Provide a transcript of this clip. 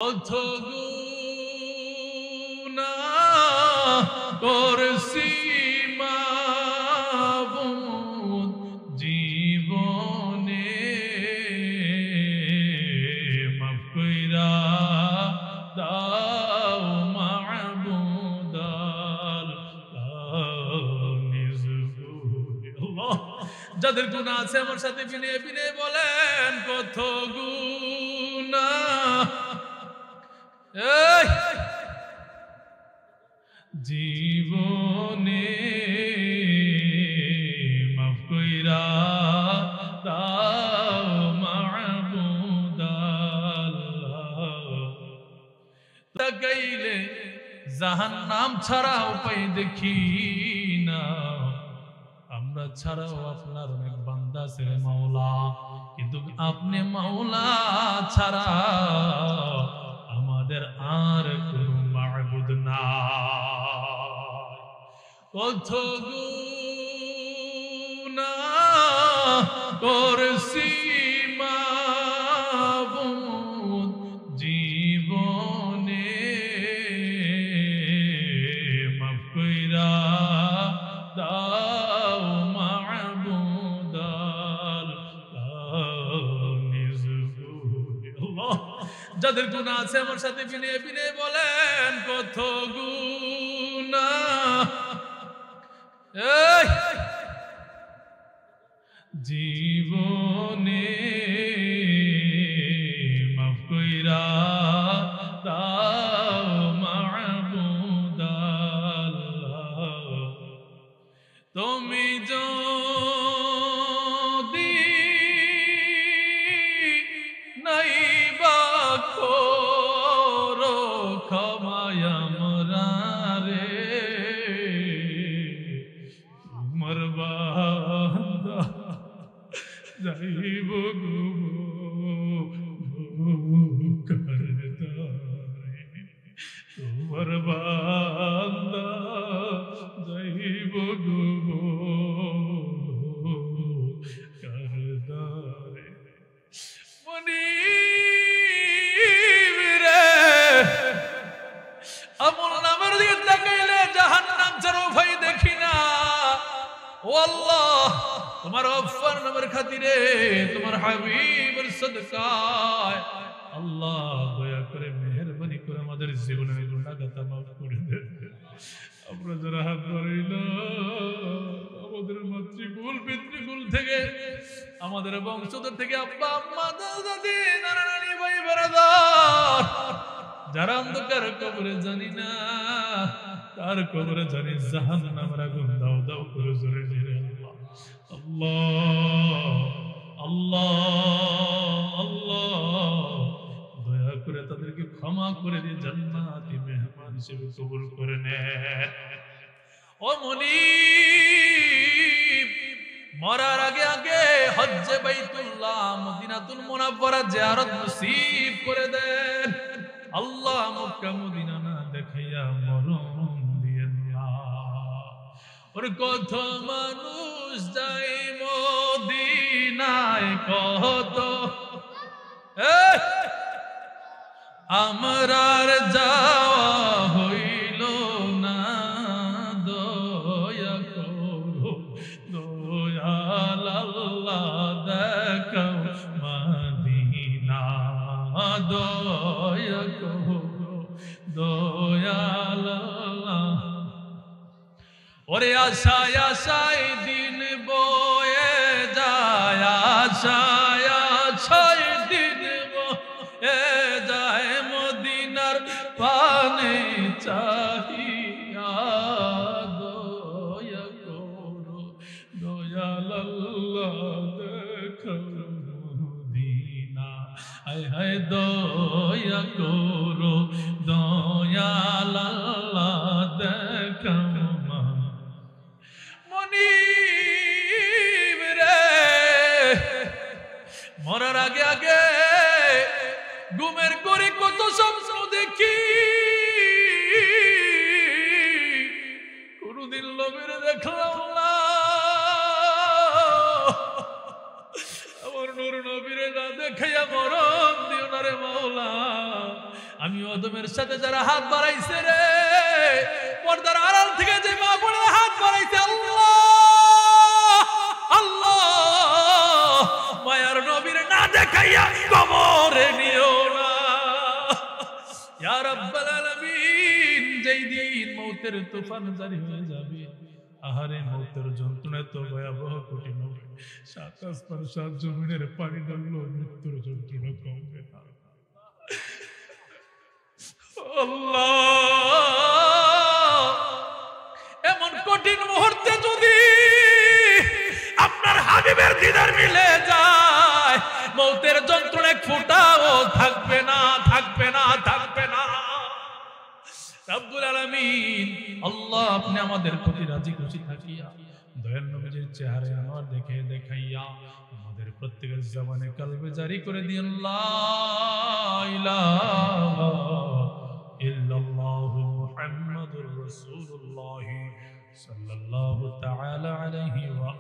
কত গুনাহ করছি মাবুদ জীবনে, মাফ কইরা দাও মাবুদ আল্লাহ। যাদের গুনাহ আছে আমার সাথে বিনে বিনে বলেন কত গুনাহ জীবনে, মাফ কইরা দাও মাবুদ আল্লাহ। তাকাইলে জাহান্নাম ছাড়া উপায় দেখি না, আমরা ছাড়াও আপনার অনেক বান্দা আছে মাওলা, কিন্তু আপনি মাওলা ছাড়া আমাদের আর কোন মাবুদ নাই। কত গুনাহ করছি মাবুদ জীবনে, মাফ কইরা দাও মাবুদ আল্লাহ। যাদের গুনাহ আছে আমার সাথে বিনে বিনে বলেন কত গুনাহ জীবনে, মাফ কইরা দাও মাবুদ আল্লাহ। তুমি যদি নাই বা করো ক্ষমায় আমরারে, তোমার বান্দা যাইব গো কারদারে, তোমার বান্দা যাইব গো কারদারে। মুনিব রে, আমল নামের দিকে তাকাইলে জাহান্নাম ছাড়া উপায় দেখি না। ও আল্লাহ, তোমার গফফার নামের খাতিরে, তোমার হাবিবের সাদকায় আল্লাহ দয়া করে মেহেরবানি করে আমাদের জীবনের গুনাহগাতা মাফ করে দেন। আমরা যারা হাত বাড়াই না, আমাদের মাতৃকুল পিতৃকুল থেকে, আমাদের বংশধর থেকে, আব্বা আম্মা দাদা দাদি নানা নানি ভাই বেরাদার, যারা অন্ধকার কবরে জানি না তার কবরে জানি জাহান্নামের আগুন দাও দাও করে জ্বলে নিয়ে আল্লাহ আল্লাহ আল্লাহ, দয়া করে তাদেরকে ক্ষমা করে দিয়ে জান্নাতি মেহমান হিসেবে কবুল করে নেন। ও মুনিব, মরার আগে আগে হজ্জে বাইতুল্লাহ মদিনাতুল মুনাওয়ারা জিয়ারত নসিব করে দেন আল্লাহ। মক্কা মদিনা না দেখাইয়া মরণ দিয়েন না। ওর কত মানুষ যায় মদিনায়, কত আমরার যাওয়া হইল না, দয়া করো দয়াল আল্লাহ দেখাও মদিনা, দয়া করো দয়াল আল্লাহ। ওরে আশায় আশায় দিন বয়ে যায়, আশায় আশায় দিন বয়ে যায়, মদিনার পানে চাহিয়া, দয়া করো দয়াল আল্লাহ দেখাও মদিনা, হায় হায় দয়া করো দয়াল আল্লাহ দেখাও। মুনিব রে, মরার আগে আগে ঘুমের করে কত স্বপ্ন দেখি, কোনদিন নবীরে দেখলাম না। আমার নূর নবীরে না দেখাইয়া মরণ দিও না রে মাওলা। আমি ওদমের সাথে যারা হাত বাড়াইছে রে, পর্দার আড়াল থেকে যে মা বোনেরা হাত বাড়াইছে, আল্লাহ আল্লাহ মায়ার নবীর না দেখাইয়া কবরে নিও না ইয়া রাব্বাল আলামিন। যেই দিন মৌতের তুফান জারি হয়ে যাবে, আহারে মৌতের যন্ত্রণা তো ভয়াবহ কঠিন হবে, সাত আসমান সাত জমিনের পানি ঢাললো মৃত্যুর যন্ত্রণা কমবে না। আল্লাহ এমন কঠিন মুহূর্তে যদি আপনার হাবিবের দিদার মিলে যায়, মৌতের যন্ত্রণা এক ফোঁটাও থাকবে না, থাকবে না, থাকবে না। রব্বুল আলামিন আল্লাহ আপনি আমাদের প্রতি রাজি খুশি থাকিয়া দয়াল নবীর চেহারা আমার দেখে দেখাইয়া আমাদের প্রত্যেকের জবানে কলবে জারি করে দিন লা ইলাহা ইল্লাল্লাহু মুহাম্মাদুর রাসূলুল্লাহ সাল্লাল্লাহু তাআলা আলাইহি ওয়া